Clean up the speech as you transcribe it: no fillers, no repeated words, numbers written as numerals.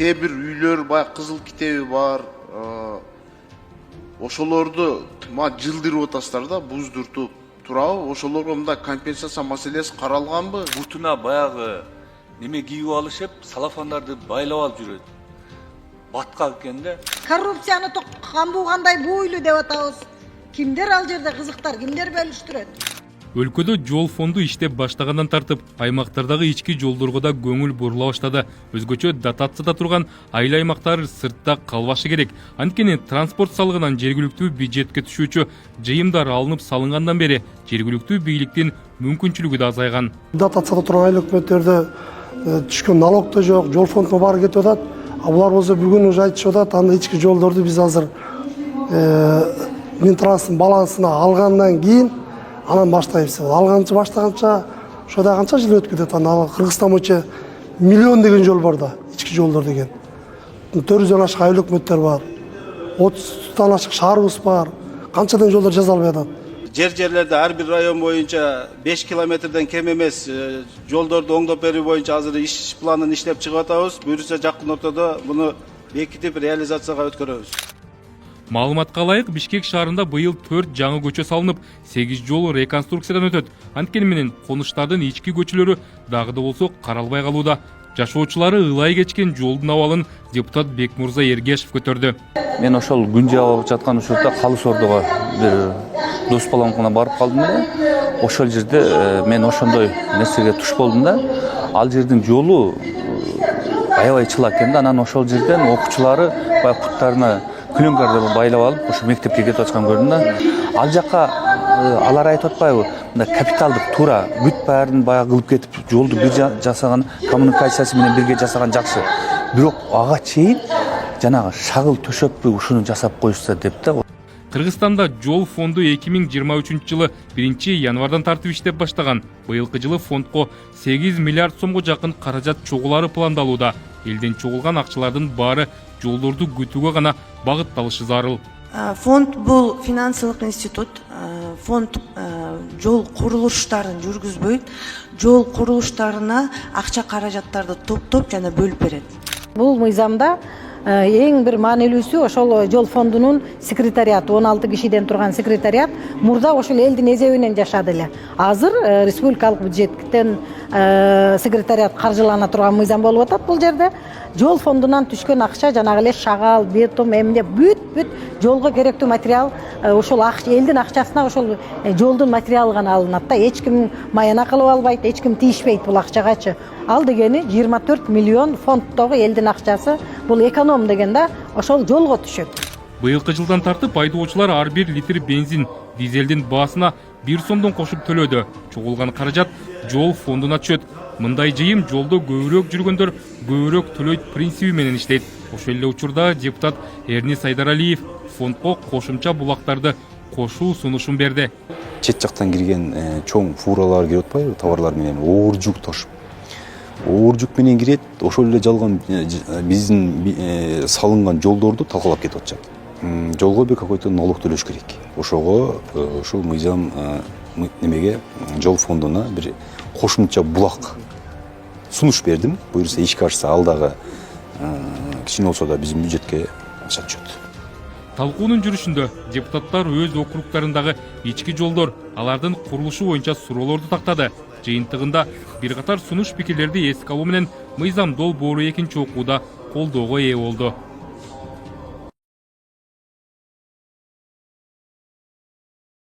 кээ бир үйлөр баягы кызыл китеби бар. Ошолорду жылдырып атасыздар да, буздуртуп турабы? Ошолорго мындай компенсация маселеси каралганбы? Бутуна баягы неме кийип алышып, салафандарды байлап алып жүрөт. Баткак экен да. Коррупцияны камбуугандай бойлу деп атабыз. Кимдер ал жерде кызыктар, кимдер бөлүштүрөт? Өлкөдө жол фонду иштеп баштагандан тартып, аймактардагы ички жолдорго да көңүл бурула баштады. Өзгөчө дотацияда турган айыл аймактар сыртта калбашы керек. Анткени транспорт салыгынан жергиликтүү бюджетке түшүүчү жыйымдар алынып салынгандан бери жергиликтүү бийликтин мүмкүнчүлүгү да азайган. Дотацияда турган айыл өкмөттөрдө түшкөн налог да жок, жол фондуна баары кетип атат. Булар болсо бүгүн уже айтышып атат, анда ички жолдорду биз азыр Минтранстын балансына алгандан кийин анан баштайбыз. Алганча баштаганча ошода канча жыл өтүп кетет. Анда Кыргызстан боюнча миллион деген жол бар да, ички жолдор деген. 400дөн ашык айыл өкмөттөр бар. 30тан ашык шаарыбыз бар. Канчадан жолдор жасалбай атат. Жерлерде ар бир район боюнча 5 километрден кем эмес жолдорду оңдоп берүү боюнча азыр иш планын иштеп чыгып атабыз. Буюрса жакын ортодо муну бекитип реализацияга өткөрөбүз. Маалыматка ылайык, Бишкек шаарында быйыл 4 жаңы көчө салынып, 8 жол реконструкциядан өтөт. Анткени менен конуштардын ички көчөлөрү дагы да болсо каралбай калууда. Жашоочулары ылай кечкен жолдун абалын депутат Бекмурза Эргешев көтөрдү. Мен ошол күн жаап жаткан учурда Калыс Ордого бир дос баламдыкына барып калдым да. Ошол жерде мен ошондой нерсеге туш болдум да. Ал жердин жолу аябай чыла экен да. Анан ошол жерден окуучулары баягы буттарына күлөңкарды байлап алып, ошо мектепке кетип аткан көрдүм да. Ал жакка алар айтып атпайбы? Мында капиталдык туура бүт баарын баягы кылып кетип, жолду бир жасаган, коммуникациясы менен бирге жасаган жакшы. Бирок ага чейин жанагы шагыл төшөппү ушуну жасап коюшса деп да. Кыргызстанда жол фонду 2023-жылы 1-январдан тартып иштеп баштаган. Быйылкы жылы фондко 8 миллиард сомго жакын каражат чогулары пландалууда. Элден чогулган акчалардын баары жолдорду күтүүгө гана багытталышы зарыл. Фонд бул финансылык институт. Фонд жол курулуштарын жүргүзбөйт. Жол курулуштарына акча каражаттарды топтоп жана бөлүп берет. Бул мыйзамда эң бир маанилүүсү ошол жол фондунун секретариаты, 16 кишиден турган секретариат мурда ошол элдин эзебинен жашады эле. Азыр республикалык бюджеттен секретариат каржылана турган мыйзам болуп атат бул жерде. Жол фондунан түшкөн акча жанагы эле шагал, бетон, эмне бүт жолго керектүү материал ошол элдин акчасына ошол жолдун материалы гана алынат да. Эч ким маяна кылып албайт, эч ким тийишпейт бул акчагачы. Ал дегени 24 миллион фондтогу элдин акчасы, бул эконом деген да, ошол жолго түшөт. Быйылкы жылдан тартып айдоочулар ар бир литр бензин, дизелдин баасына 1 сомдон кошуп төлөдү. Чогулган каражат жол фондуна түшөт. Мындай жыйым жолдо көбүрөөк жүргөндөр көбүрөөк төлөйт принциби менен иштейт. Ошол эле учурда депутат Эрнис Айдаралиев фондко кошумча булактарды кошуу сунушун берди. Чет жактан кирген чоң фуралар кирип атпайбы, товарлар менен оор жүк ташып. Оор жүк менен кирет, ошол эле жалган биздин салынган жолдорду талкалап кетип атышат. Жолго бир какой-то налог төлөш керек. Ошого ушул мыйзам немеге жол фондуна бир кошумча булак сунуш бердим. Буюрса ишке ашса ал дагы кичине болсо да биздин бюджетке акча түшөт. Талкуунун жүрүшүндө депутаттар өз округтарындагы ички жолдор, алардын курулушу боюнча суроолорду тактады. Жыйынтыгында бир катар сунуш пикирлерди эске алуу менен мыйзам долбоору экинчи окууда колдоого ээ болду.